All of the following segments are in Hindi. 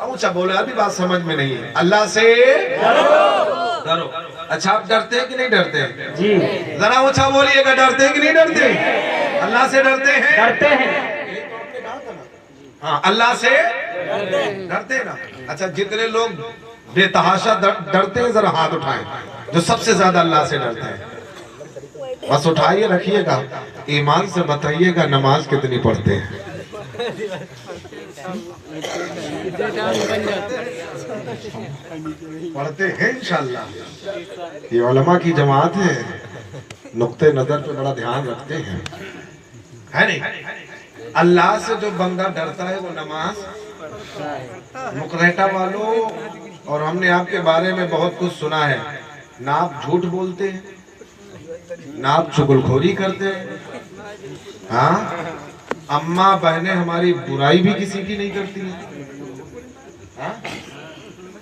ऊंचा बोले, अभी बात समझ में नहीं है। अल्लाह से डरो। अच्छा, आप डरते हैं कि नहीं डरते हैं जी? जरा ऊंचा बोलिएगा, डरते हैं कि नहीं डरते? अल्लाह से डरते हैं? डरते हैं। हाँ, अल्लाह से डरते हैं ना। अच्छा, जितने लोग बेतहाशा डरते हैं जरा हाथ उठाएं, जो सबसे ज्यादा अल्लाह से डरते हैं। बस उठाइए, रखिएगा, ईमान से बताइएगा नमाज कितनी पढ़ते हैं। पढ़ते हैं इंशाअल्लाह। ये उलमा की जमात है, नुक्ते नजर पे बड़ा ध्यान रखते हैं, है नहीं? अल्लाह से जो बंदा डरता है वो नमाज। मुकरेटा वालों, और हमने आपके बारे में बहुत कुछ सुना है, ना आप झूठ बोलते हैं, ना आप चुगलखोरी करते हैं। हाँ, अम्मा बहनें हमारी बुराई भी किसी की नहीं करती हैं। हाँ?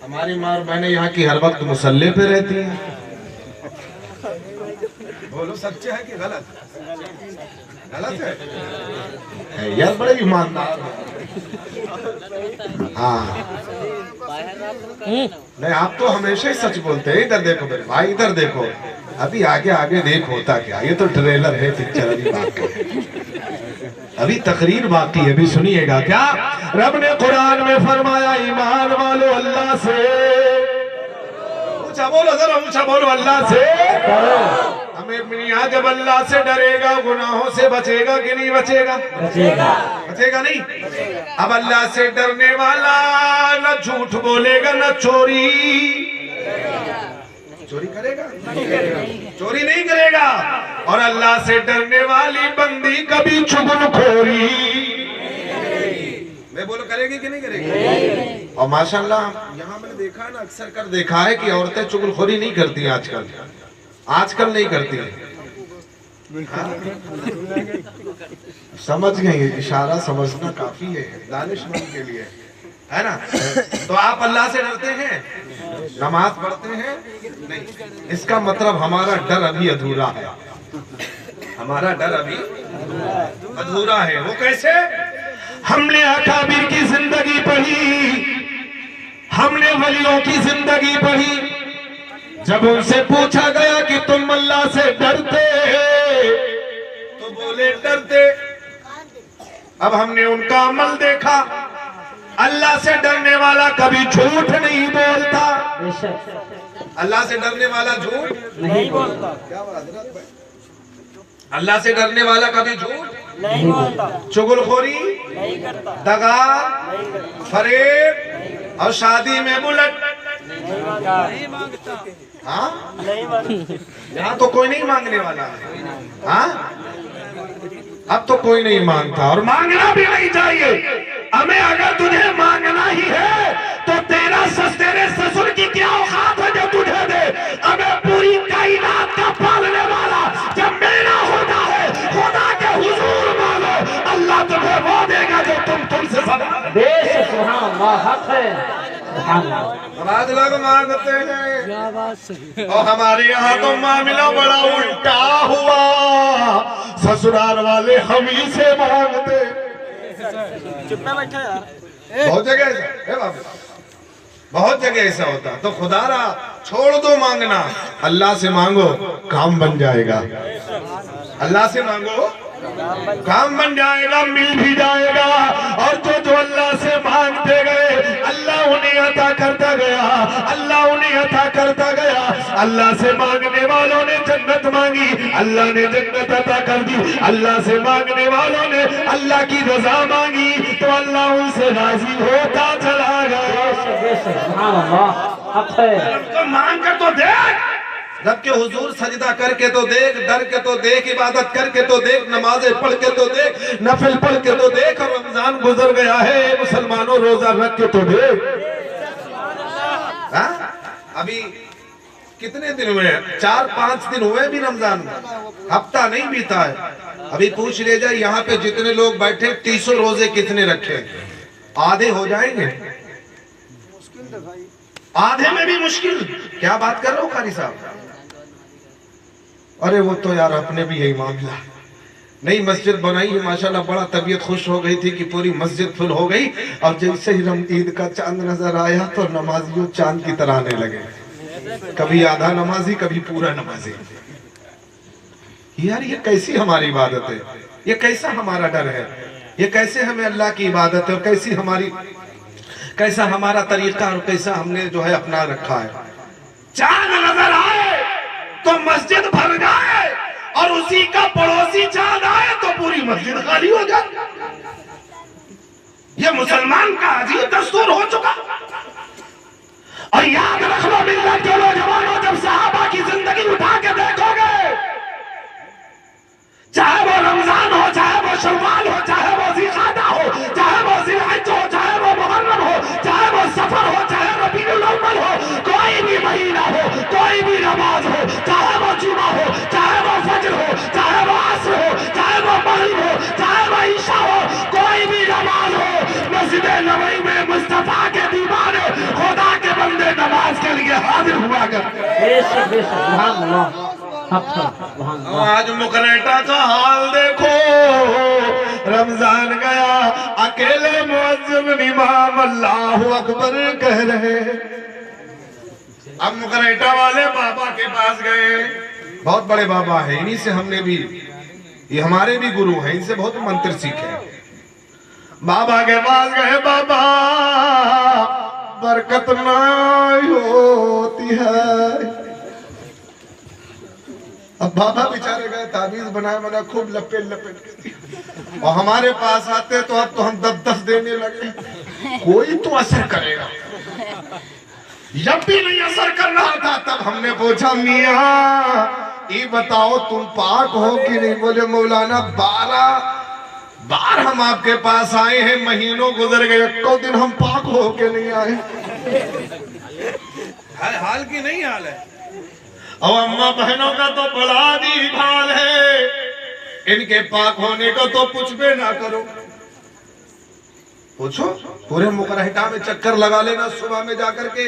हमारी माँ और बहनें यहाँ की हर वक्त मुसल्ले पे रहती हैं। बोलो, सच्चे है कि गलत? गलत है यार, बड़े ईमानदार। हाँ, नहीं, आप तो हमेशा ही सच बोलते हैं। इधर देखो मेरे भाई, इधर देखो, अभी आगे आगे देख होता क्या। ये तो ट्रेलर है पिक्चर, अभी बात, अभी तकरीर बाकी है, अभी सुनिएगा। क्या रब ने कुरान में फरमाया, ईमान वालो अल्लाह से, ऊंचा बोलो, जरा ऊंचा बोलो, अल्लाह से। हमें मियां जब अल्लाह से डरेगा, गुनाहों से बचेगा कि नहीं बचेगा? बचेगा। बचेगा नहीं? अब अल्लाह से डरने वाला न झूठ बोलेगा, न चोरी करेगा, चोरी नहीं करेगा। और अल्लाह से डरने वाली बंदी कभी चुगलखोरी, मैं बोलो, करेगी कि नहीं करेगी? और माशाल्लाह यहाँ मैंने देखा ना, अक्सर कर देखा है कि औरतें चुगलखोरी नहीं करती आजकल, आजकल नहीं करती। समझ गए? इशारा समझना काफी है दानिशमंद के लिए, है ना? तो आप अल्लाह से डरते हैं, नमाज पढ़ते हैं नहीं, इसका मतलब हमारा डर अभी अधूरा है। हमारा डर अभी अधूरा है। वो कैसे? हमने अकाबिर की जिंदगी पढ़ी, हमने वलियों की जिंदगी पढ़ी। जब उनसे पूछा गया कि तुम अल्लाह से डरते तो बोले डरते। अब हमने उनका अमल देखा, अल्लाह से डरने वाला कभी झूठ नहीं बोलता। अल्लाह से डरने वाला झूठ नहीं बोलता। क्या बात? अल्लाह से डरने वाला कभी झूठ नहीं बोलता, चुगलखोरी नहीं करता, दगा, फरेब और शादी में बुलेट नहीं मांगता। हाँ, यहाँ तो कोई नहीं मांगने वाला है। हाँ, अब तो कोई नहीं मांगता, और मांगना भी नहीं चाहिए हमें। अगर तुझे मांगना ही है तो तेरे ससुर की क्या औकात है जो तुझे दे? हमें पूरी कायनात का पालने वाला जब मेरा होता है, खुदा के हुजूर मांगो, अल्लाह तुम्हें वो देगा जो तुमसे आज लोग मांगते हैं। और हमारे यहाँ तो मामला बड़ा उल्टा हुआ, ससुराल वाले हम ही से मांगते। चुप बैठा यार, बहुत जगह ऐसा, बहुत जगह ऐसा होता। तो खुदारा छोड़ दो मांगना, अल्लाह से मांगो, काम बन जाएगा। अल्लाह से मांगो, काम बन जाएगा, मिल भी जाएगा। और जो अल्लाह से मांगते गए, अल्लाह उन्हें अता करता गया, अल्लाह उन्हें अता करता गया। अल्लाह से मांगने वालों ने जन्नत मांगी, अल्लाह ने जन्नत अता कर दी। अल्लाह से मांगने वालों ने अल्लाह की रजा मांगी, तो अल्लाह उनसे राजी होता चला गया। मांग कर तो देख, रब के हुजूर सजदा करके तो देख, डर के तो देख, इबादत करके तो देख, नमाजें पढ़ के तो देख, नफिल पढ़ के तो देख। और रमजान गुजर गया है, मुसलमानों रोजा रख के तो देख। अभी कितने दिन हुए? 4-5 दिन हुए भी रमजान में, हफ्ता नहीं बीता है। अभी पूछ ले जाए यहाँ पे जितने लोग बैठे, 300 रोजे कितने रखे? आधे हो जाएंगे, आधे में भी मुश्किल। क्या बात कर रहे हो कारी साहब? अरे वो तो यार अपने भी यही मामला, नई मस्जिद बनाई है माशाल्लाह, बड़ा तबीयत खुश हो गई थी कि पूरी मस्जिद फुल हो गई। और जैसे ही ईद का चांद नजर आया तो नमाजियों चांद की तरह आने लगे, कभी आधा नमाजी कभी पूरा नमाजी। यार ये कैसी हमारी इबादत है, ये कैसा हमारा डर है, ये कैसे हमें अल्लाह की इबादत है, और कैसा हमारा तरीका और कैसा हमने जो है अपना रखा है। चांद नजर आए तो मस्जिद भर जाए और उसी का पड़ोसी चांद आए तो पूरी मस्जिद खाली हो जाए। ये मुसलमान का अजीब दस्तूर हो चुका। और याद रखना मिल्लत के नौजवानों, जब सहाबा की जिंदगी उठा के देखोगे, चाहे वो रमजान हो, चाहे वो शव्वाल हो, चाहे वो ज़िलक़ादा हो, चाहे वो ज़िलहज्ज हो, चाहे वो मुहर्रम हो, चाहे वो सफर हो, चाहे रबीउल अव्वल हो, कोई भी महीना हो, कोई भी नमाज हो, चाहे वो जुमा हो, चाहे वो फज्र हो, चाहे वो असर हो, चाहे वो मग़रिब हो, चाहे वो ईशा हो, कोई भी नमाज हो, मस्जिद नबवी में मुस्तफा के दीवाने खुदा के बंदे नमाज के लिए हाजिर हुआ करते। आज मुकरेटा का हाल देखो, रमजान गया, अकेले मुअज्जिन इमाम अल्लाहु अकबर कह रहे। अब मुकरेटा वाले बाबा के पास गए, बहुत बड़े बाबा है, इन्हीं से हमने भी, ये हमारे भी गुरु हैं, इनसे बहुत मंत्र सीखे। बाबा के पास गए, बाबा बरकत नहीं होती है। अब बाबा बेचारे गए, ताबीज बना खूब लपेट लपेट, और हमारे पास आते तो अब तो हम 10-10 देने लगे, कोई तो असर करेगा। जब भी नहीं असर कर रहा था तब हमने पूछा, मियाँ ये बताओ तुम पाक हो कि नहीं? बोले मौलाना 12 बार हम आपके पास आए हैं, महीनों गुजर गए, को दिन हम पाक हो के नहीं आए। हाल की नहीं हाल है। और अम्मा बहनों का तो बड़ा अजीब हाल है, इनके पाक होने को तो कुछ भी ना करो। पूछो, पूरे मुकरहिटा में चक्कर लगा लेना सुबह में जाकर के।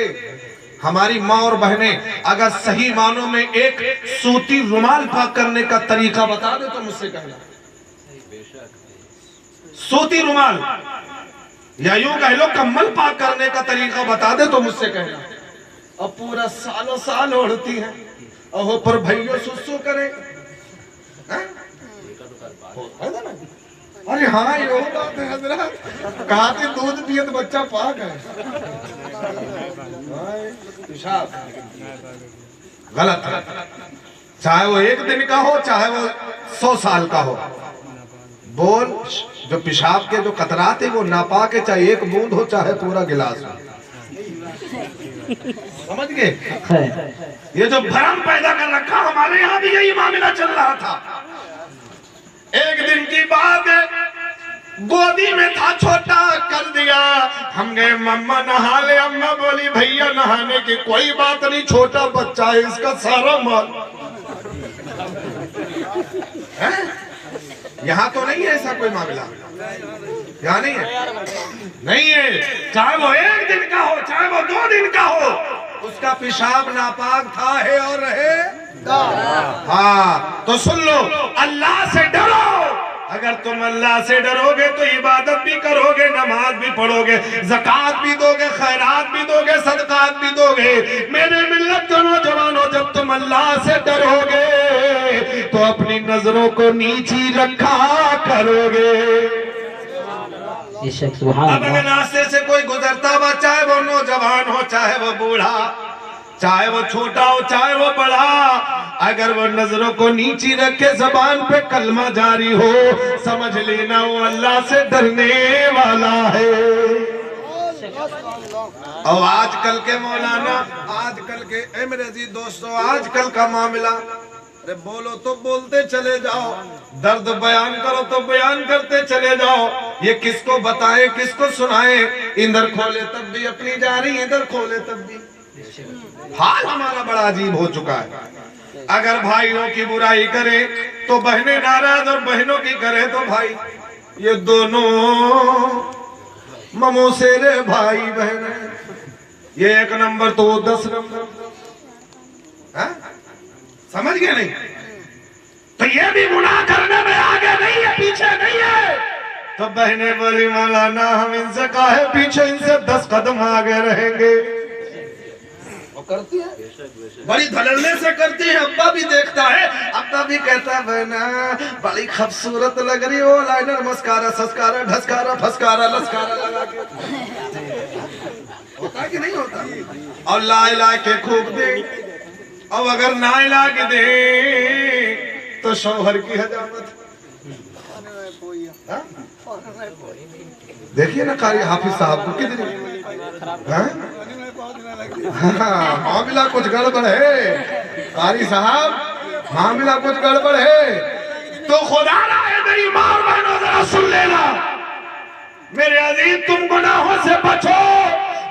हमारी माँ और बहनें अगर सही मानों में एक सूती रुमाल पाक करने का तरीका बता दे तो मुझसे कहना। सूती रुमाल या यूं कह लो कम्बल पाक करने का तरीका बता दे तो मुझसे कहना। अब पूरा सालों साल ओढ़ती है और पर भैया सुसु करे। अरे हाँ ये बात है हजरत, कहा थी दूध पिए तो बच्चा पाक है। गलत है, चाहे वो 1 दिन का हो चाहे वो 100 साल का हो। बोल जो पेशाब के जो कतरात है वो नापाक है, चाहे 1 बूंद हो चाहे पूरा गिलास हो। समझ गए? ये जो भ्रम पैदा कर रखा, हमारे यहाँ भी यही मामला चल रहा था। एक दिन की बात है, गोदी में था, छोटा कर दिया, हम गए मम्मा नहा ले। अम्मा बोली भैया नहाने की कोई बात नहीं, छोटा बच्चा है, इसका सारा माल। यहाँ तो नहीं है ऐसा कोई मामला, यहाँ नहीं है, नहीं है। चाहे वो 1 दिन का हो चाहे वो 2 दिन का हो, उसका पेशाब नापाक था, है और रहेगा। हाँ तो सुन लो, अल्लाह से डरो। अगर तुम अल्लाह से डरोगे तो इबादत भी करोगे, नमाज भी पढ़ोगे, ज़कात भी दोगे, खैरात भी दोगे, सदकात भी दोगे। मेरे मिल्लत के नौजवानों, जब तुम अल्लाह से डरोगे तो अपनी नजरों को नीची रखा करोगे। अब अगर रास्ते से कोई गुजरता हुआ, चाहे वो नौजवान हो चाहे वो बूढ़ा, चाहे वो छोटा हो चाहे वो बड़ा, अगर वो नजरों को नीची रखे, जबान पे कलमा जारी हो, समझ लेना वो अल्लाह से डरने वाला है। और आजकल के मौलाना, आजकल के मेरे अजीज दोस्तों, आजकल का मामला, अरे बोलो तो बोलते चले जाओ, दर्द बयान करो तो बयान करते चले जाओ। ये किसको बताएं किसको सुनाएं? इधर खोले तब भी अपनी जा रही, इधर खोले तब भी। हाल हमारा बड़ा अजीब हो चुका है। अगर भाइयों की बुराई करे तो बहनें नाराज, और बहनों की करे तो भाई। ये दोनों ममोसेरे भाई बहन, ये 1 नंबर तो 10 नंबर। समझ गए नहीं? तो ये भी गुनाह करने में आगे नहीं है, पीछे नहीं है। तो बहने बोली मौलाना हम इनसे काहे पीछे, इनसे 10 कदम आगे रहेंगे। वो करती है, बड़ी धड़ल्ले से करती है। अब्बा भी देखता है, अब्बा भी कहता है बहना बड़ी खूबसूरत लग रही हो, लाइनर मस्कारा सस्कारा ढसकारा फसकारा लस्कारा लगा के। होता कि नहीं होता? और ला के खूब दे, और अगर ना ला के दे तो शौहर की हजामत। देखिए ना कारी हाफिज साहब को कितनी मामला कुछ गड़बड़ है, कारी साहब मामला कुछ गड़बड़ है। तो खुदा है मेरी माँ बहनों जरा सुन लेना, मेरे अजीज तुम गुनाहों से बचो।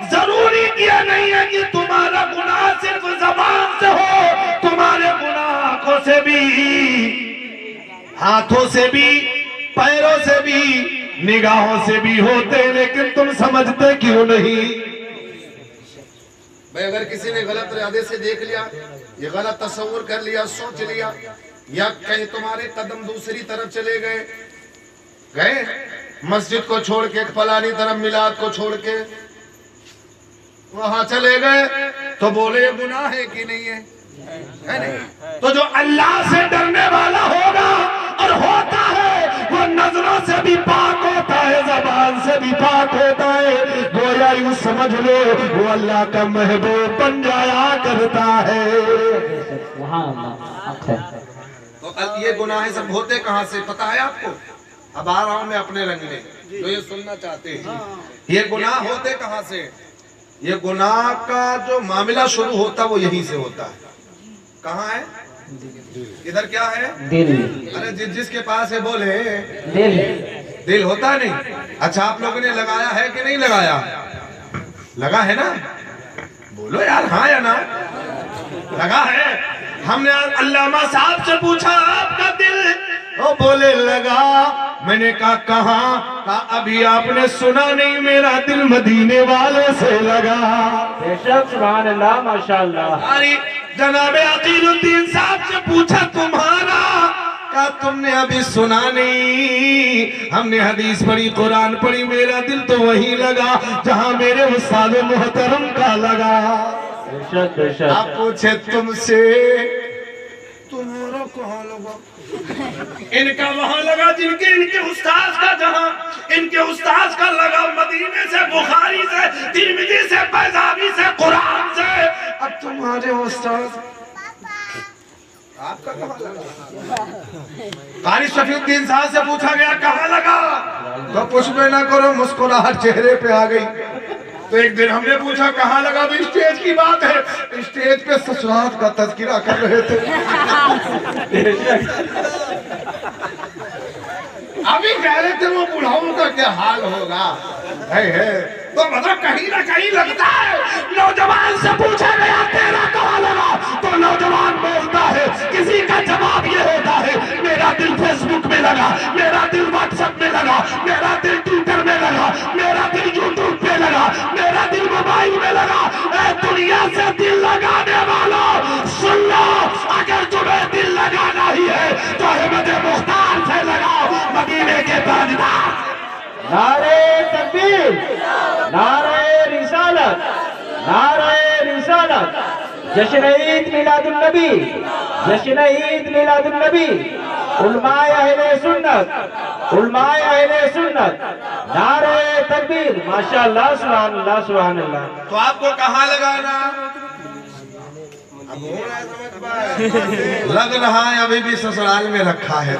जरूरी किया नहीं है कि तुम्हारा गुनाह सिर्फ ज़बान से हो, तुम्हारे गुनाह आंखों से भी, हाथों से भी, पैरों से भी, निगाहों से भी होते, लेकिन तुम समझते क्यों नहीं? भाई अगर किसी ने गलत इरादे से देख लिया, ये गलत तस्वुर कर लिया, सोच लिया, या कहीं तुम्हारे कदम दूसरी तरफ चले गए, मस्जिद को छोड़ के फलानी तरफ मिलाद को छोड़ के वहां चले गए, तो बोले ये गुनाह है कि नहीं है? है नहीं? तो जो अल्लाह से डरने वाला होगा और होता है, वो नजरों से भी पाक होता है, ज़बान से भी पाक होता है। गोया यूं समझ लो वो अल्लाह का महबूब बन जाया करता है। तो ये गुनाह सब होते कहाँ से पता है आपको? अब आ रहा हूं मैं अपने रंग में, जो ये सुनना चाहते हैं। ये गुनाह होते कहाँ से? ये गुनाह का जो मामला शुरू होता वो यहीं से होता है। कहाँ है? इधर क्या है? दिल। अरे जिसके पास है बोले दिल। दिल होता नहीं? अच्छा आप लोगों ने लगाया है कि नहीं लगाया? लगा है ना? बोलो यार हाँ या ना? लगा है। हमने अल्लामा साहब से पूछा आपका दिल, वो बोले लगा। मैंने कहा कहाँ? कहा अभी आपने सुना नहीं, मेरा दिल मदीने वाले से लगा। बेशक सुभान अल्लाह माशाअल्लाह। अरे जनाबे अकीलुद्दीन साहब से पूछा तुम्हारा? कहा तुमने अभी सुना नहीं, हमने हदीस पढ़ी, कुरान पढ़ी, मेरा दिल तो वहीं लगा जहाँ मेरे उस्ताद मोहतरम का लगा। बेशक बेशक। आप पूछे तुमसे तुम्हारा कहाँ लगा? इनका वहां लगा जिनके इनके उस्ताद का, जहां इनके उस्ताद का लगा मदीने से, बुखारी से, तिरमिजी से, बैजावी से, कुरान से। अब तुम्हारे उस्ताद आपका कहाँ लगा? कारी शफीउद्दीन साहब से पूछा गया कहाँ लगा, तो कुछ भी ना करो मुस्कुराहट चेहरे पे आ गई। तो एक दिन हमने पूछा कहाँ लगा, तो स्टेज की बात है, स्टेज पे ससुराल का तज़किरा कर रहे थे। अभी कह रहे थे वो बुढ़ाओं का क्या हाल होगा है। तो मतलब कहीं ना कहीं लगता है। नौजवान से पूछा गया तेरा कहाँ लगा, तो नौजवान बोलता है, किसी का जवाब ये होता है मेरा दिल फेसबुक में लगा, मेरा दिल व्हाट्सएप में लगा, मेरा दिल ट्विटर में लगा, मेरा दिल यूट्यूब पे लगा, मेरा दिल मोबाइल में लगा। दुनिया से दिल लगाने वाला सुन लो, अगर तुम्हें दिल लगाना ही है तो अहमद मुख्तार से लगाओ, मदीने के ताजदार। नारे तकबीर, नारे रिसालत, नारे रिसालत। जश्न ईद मिलादुन नबी, जश्न ईद मिलादुन नबी। उलमाए अहले सुन्नत, उलमाए अहले सुन्नत। नारे तकबीर। माशाअल्लाह सुभान अल्लाह सुभान अल्लाह। तो आपको कहाँ लगाना? अब हो रहा है समझ पाए? लग रहा है अभी भी ससुराल में रखा है।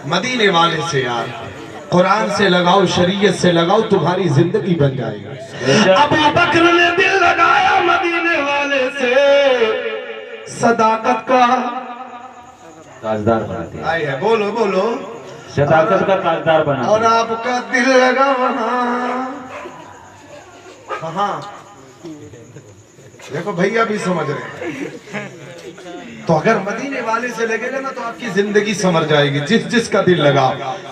मदीने वाले से यार, कुरान से लगाओ, शरीयत से लगाओ, तुम्हारी जिंदगी बन जाएगी। अबू बकर ने दिल लगाया मदीने वाले से, सदाकत का ताजदार बना दिया। आई है, बोलो बोलो, सदाकत का ताजदार बना। और आपका दिल लगा वहाँ, कहाँ? देखो भैया भी समझ रहे हैं। तो अगर मदीने वाले से लगेगा ना तो आपकी जिंदगी समझ जाएगी। जिस जिसका दिल लगा,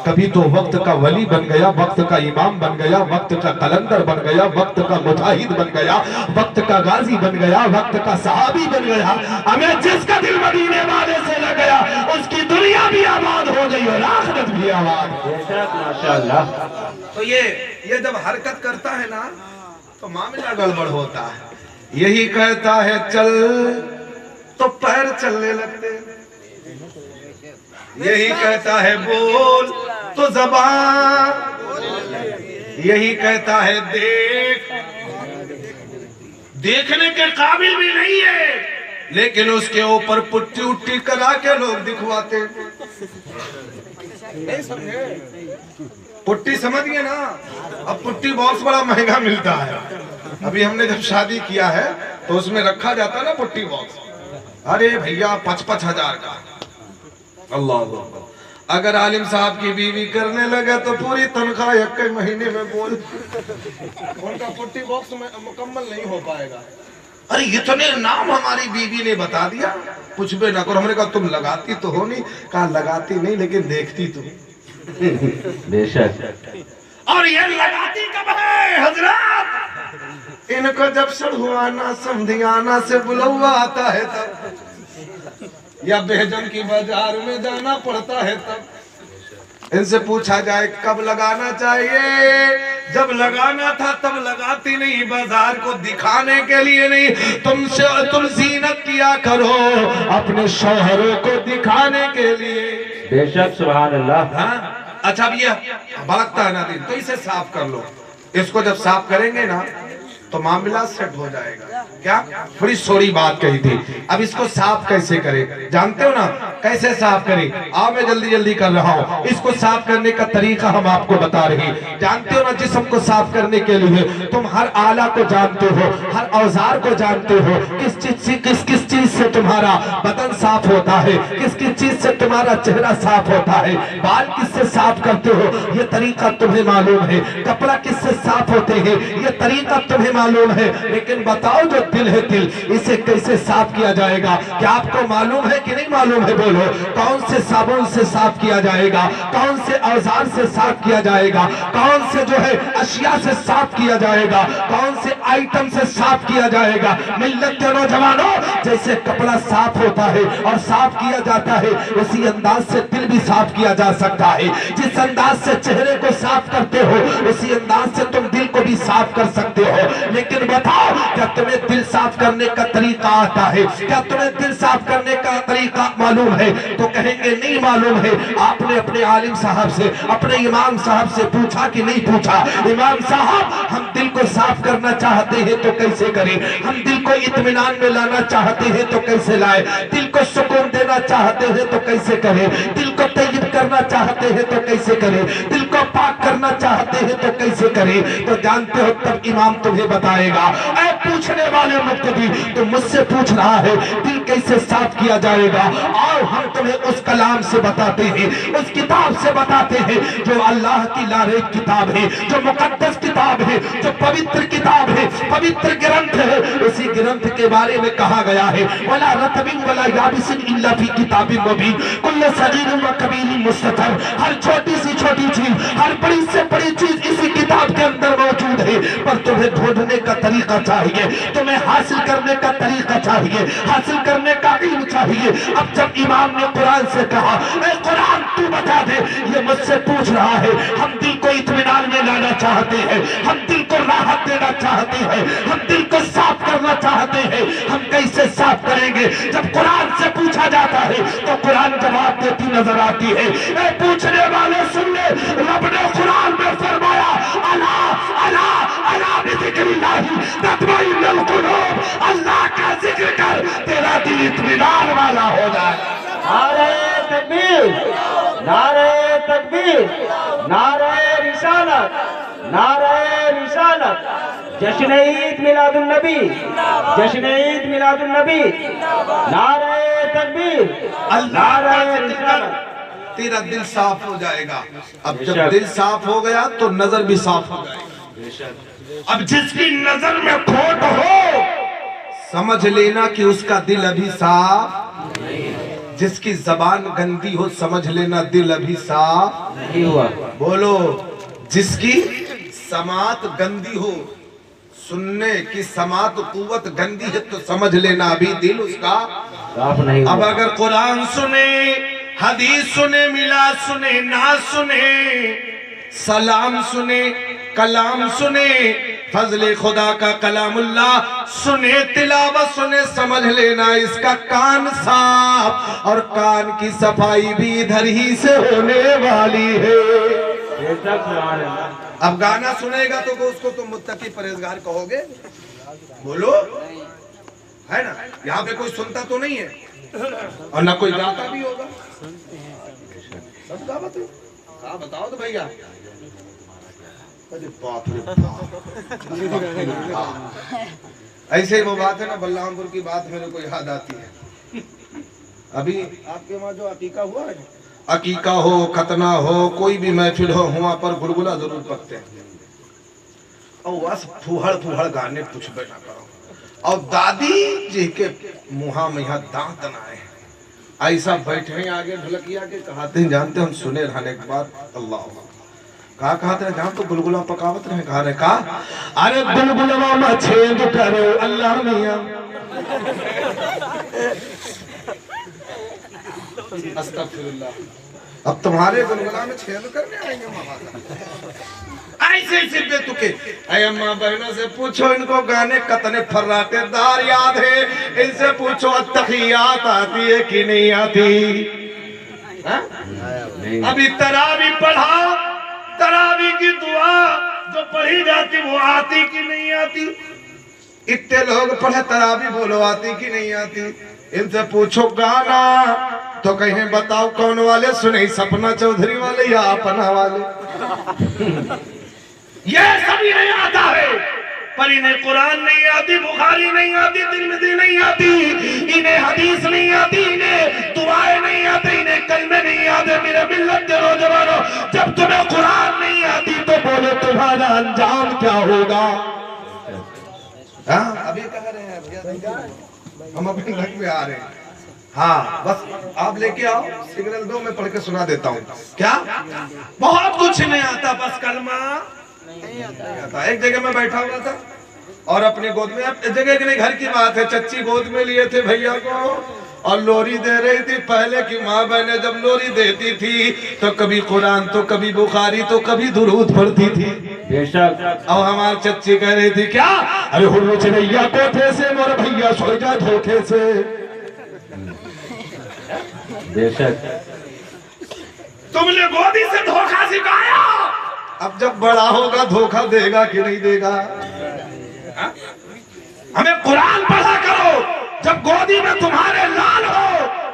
कभी तो वक्त का वली बन गया, वक्त का इमाम बन गया, वक्त का कलंदर बन गया, वक्त का मुजाहिद बन गया, वक्त का गाजी बन गया, वक्त का सहाबी बन गया। हमें जिसका दिल मदीने वाले से लग गया उसकी दुनिया भी आबाद हो गई और आखिरत भी आबाद। माशाअल्लाह। तो ये जब हरकत करता है ना तो मामला गड़बड़ होता है। यही कहता है चल तो पैर चलने लगते, यही कहता है बोल तो ज़बान, यही कहता है देख, देखने के काबिल भी नहीं है लेकिन उसके ऊपर पुट्टी उट्टी करा के लोग दिखवाते। नहीं समझे? पुट्टी समझ गए ना? अब पुट्टी बहुत बड़ा महंगा मिलता है। अभी हमने जब शादी किया है तो उसमें रखा जाता है ना पुट्टी बॉक्स, अरे भैया 5-5 हजार का। अल्लाह। अगर आलिम साहब की बीवी करने लगे तो पूरी तनख्वाह एक महीने में बोल उनका पुट्टी बॉक्स में मुकम्मल नहीं हो पाएगा। अरे इतने नाम हमारी बीवी ने बता दिया, कुछ भी ना करो। हमने कहा तुम लगाती तो हो नहीं? कहा लगाती नहीं लेकिन देखती तुम। बेशक। और ये लगाती कब है हजरत? इनको जब सड़ुआना समधियाना से बुलवा आता है तब, या बेहजन की बाजार में जाना पड़ता है तब। इनसे पूछा जाए कब लगाना चाहिए? जब लगाना था तब लगाती नहीं, बाजार को दिखाने के लिए नहीं। तुम जीनत किया करो अपने शौहरों को दिखाने के लिए। बेशक सुभान अल्लाह। हाँ? अच्छा अब ये भड़कता है ना दिन, तो इसे साफ कर लो। इसको जब साफ करेंगे ना तो मामला सेट हो जाएगा। क्या थोड़ी सोरी बात कही थी, अब इसको साफ कैसे करें जानते हो ना? कैसे साफ करें? आओ मैं जल्दी जल्दी कर रहा हूँ। इसको साफ करने का तरीका हम आपको बता रहे हैं। जानते हो ना जिस्म को साफ करने के लिए तुम हर आला को जानते हो, हर औजार को जानते हो। किस किस चीज से तुम्हारा बदन साफ होता है, किस किस चीज से तुम्हारा चेहरा साफ होता है, बाल किससे साफ करते हो ये तरीका तुम्हें मालूम है, कपड़ा किससे साफ होते हैं ये तरीका तुम्हें मालूम है। लेकिन बताओ जो दिल है, दिल इसे कैसे साफ किया जाएगा? क्या आपको मालूम है कि नहीं मालूम है? बोलो कौन से साबुन से साफ किया जाएगा, कौन से औजार से साफ किया जाएगा, कौन से जो है अशिया से साफ किया जाएगा, कौन से आइटम से साफ किया जाएगा? मिल्लत के नौजवानों, जैसे कपड़ा साफ होता है और साफ किया जाता है उसी अंदाज से दिल भी साफ किया जा सकता है। जिस अंदाज से चेहरे को साफ करते हो उसी अंदाज से तुम दिल को भी साफ कर सकते हो। लेकिन बताओ क्या तुम्हें दिल साफ करने का तरीका आता है? क्या तुम्हें दिल साफ करने का तरीका मालूम है? तो कहेंगे नहीं मालूम है। आपने अपने आलिम साहब से, अपने इमाम साहब से पूछा कि नहीं पूछा? इमाम साहब हम दिल को साफ करना चाहते हैं तो कैसे करें? हम दिल को इत्मीनान में लाना चाहते हैं तो कैसे लाए? दिल को सुकून देना चाहते हैं तो कैसे करें? दिल को तैयब करना चाहते हैं तो कैसे करें? दिल को पाक करना चाहते हैं तो कैसे करें? तो जानते हो तब इमाम तुम्हें बताएगा। ऐ पूछने वाले मुक्तदी, तो मुझसे पूछ रहा है दिल कैसे साफ किया जाएगा? आओ हम तुम्हें उस कलाम से बताते हैं, उस किताब से बताते हैं जो अल्लाह की लारेब किताब है, जो मुकद्दस किताब है, जो पवित्र किताब है, पवित्र ग्रंथ है। उसी ग्रंथ के बारे में कहा गया है वला रतबिन वला याबिसिन इल्ला फी किताबिन मुबीन कुल्लु सगीरिन व कबीरिन मुस्ततर। हर छोटी सी छोटी चीज, हर बड़ी से बड़ी चीज इसी किताब के अंदर मौजूद है। पर तुम्हें ढूंढने का तरीका चाहिए, तुम्हें हासिल करने का तरीका चाहिए, हासिल करने का इल्म चाहिए। अब जब इमाम ने कुरान से कहा ए कुरान तू बता दे, ये मुझसे पूछ रहा है। हम दिल को इत्मीनान में लाना चाहते हैं, हम दिल को राहत देना चाहते हैं, हम दिल को साफ करना चाहते हैं। हम कैसे साफ करेंगे? जब कुरान से पूछा जाता है तो कुरान जवाब देती नजर आती है। ए पूछने वाले सुन ले, रब ने कुरान में फरमाया अला अला अला बिज़िक्रिल्लाहि तत्मइन्नुल कुलूब। अल्लाह का जिक्र कर, तेरा दिल इत्मीनान वाला हो जाए। नारे तकबीर, नारे तकबीर, नारे रिसालत, नारे रिसालत। जश्न ईद मिलादुन नबी, जश्न ईद मिलादुन नबी। नारे तकबीर, अल्लाह का जिक्र कर, तेरा दिल साफ हो जाएगा। अब जब दिल साफ हो गया तो नजर भी साफ हो जाएगी। अब जिसकी नजर में खोट हो समझ लेना कि उसका दिल अभी साफ, जिसकी जबान गंदी हो समझ लेना दिल अभी साफ नहीं हुआ। बोलो, जिसकी समात गंदी हो, सुनने की समात कुव्वत गंदी है तो समझ लेना अभी दिल उसका साफ नहीं हुआ। अब अगर कुरान सुने, हदीस सुने, मिला सुने, ना सुने, सलाम सुने, कलाम सुने, फजले खुदा का कलामुल्लाह सुने, तिलावत सुने, समझ लेना इसका कान साफ, और कान की सफाई भी इधर ही से होने वाली है। अब गाना सुनेगा तो उसको तुम मुत्तकी परहेजगार कहोगे? बोलो, है ना? यहाँ पे कोई सुनता तो नहीं है और ना कोई गाता भी होगा, सब गावत है। हाँ बताओ तो भैया। अरे बाप रे बाप। ऐसे ही वो बात है ना, बल्लामपुर की बात मेरे को याद आती है। अभी आपके वहाँ जो अकीका हुआ है, अकीका हो, खतना हो, कोई भी महफिल हो, वहाँ पर गुलगुला जरूर पकते हैं और बस फुहड़ फुहड़ गाने कुछ बैठा करो और दादी जी के मुहा में यहाँ दांत ना आए, ऐसा बैठे हैं आगे ढोलकिया के, कहते हैं जानते हम सुने रहने के बाद अल्लाह कहा कहते रहे जान तो गुलगुला पकावत रहे, कहा रहे कहा अरे गुलगुलवा में छेद करो अल्लाह मियां। अस्तगफिरुल्लाह। अब तुम्हारे गुलगुला में छेद करने आएंगे मामा। ऐसे ऐसे बेतुके अम्मा बहनों से पूछो इनको गाने कतने फर्राटेदार याद है, इनसे पूछो अत्तहियात आती है कि नहीं आती? अभी तरावी पढ़ा, तरावी की दुआ जो पढ़ी जाती वो आती कि नहीं आती? इतने लोग पढ़े तरावी, बोलो आती कि नहीं आती? इनसे पूछो गाना तो कहें बताओ कौन वाले सुने, सपना चौधरी वाले या अपना वाले? ये सभी नहीं आता है, पर इन्हें कुरान नहीं आती, बुखारी नहीं आती, तिरमिज़ी नहीं आती, इन्हें हदीस नहीं आती, इन्हें दुआएं नहीं आती, इन्हें कलमे नहीं आते। मेरे मिल्लत के नौजवानों, जब तुम्हें कुरान नहीं आती तो बोलो तुम्हारा अंजाम क्या होगा? अभी कह रहे हैं, हम अपने घर में आ रहे हैं। हाँ बस आप लेके आओ, सिग्नल दो, मैं पढ़ के सुना देता हूँ। क्या बहुत कुछ नहीं आता, बस कलमा नहीं आता। एक जगह में बैठा हुआ था और अपनी गोद में, अब जगह के नहीं घर की बात है, चच्ची गोद में लिए थे भैया को और लोरी दे रही थी। पहले की माँ बहनें जब लोरी देती थी तो कभी कुरान तो कभी बुखारी तो कभी दुरूद पढ़ती थी। बेशक। अब हमारी चच्ची कह रही थी क्या, अरे हुर्रो चलैया कोठे से मोर भैया सो जा धोखे से। बेशक। तुमने गोदी से धोखा सिखाया, अब जब बड़ा होगा धोखा देगा कि नहीं देगा? हमें कुरान पढ़ा करो, जब गोदी में तुम्हारे लाल हो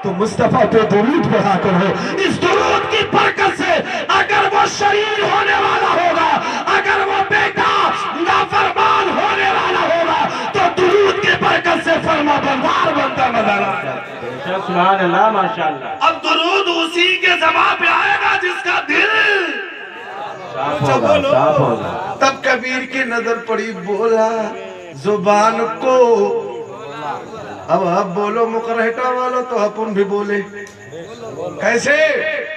तो मुस्तफा पे दुरूद पढ़ा करो। इस दुरूद की बरकत से अगर वो शरीर होने वाला होगा, अगर वो बेटा नाफरमान होने वाला होगा तो दुरूद की बरकत से फरमाबरदार बनता नजर आएगा। सुभान अल्लाह, माशाअल्लाह। अब दुरूद उसी के जवाब पे आएगा जिसका दिल साफ होगा, साफ होगा। तब कबीर की नजर पड़ी, बोला जुबान को, अब बोलो मुकरहटा वालों तो अपन भी बोले। कैसे?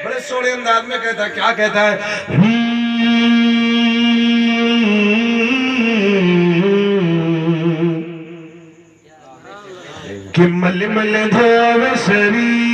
बड़े सोने अंदाज में कहता है, क्या कहता है? कि मल मल धोवे शरीर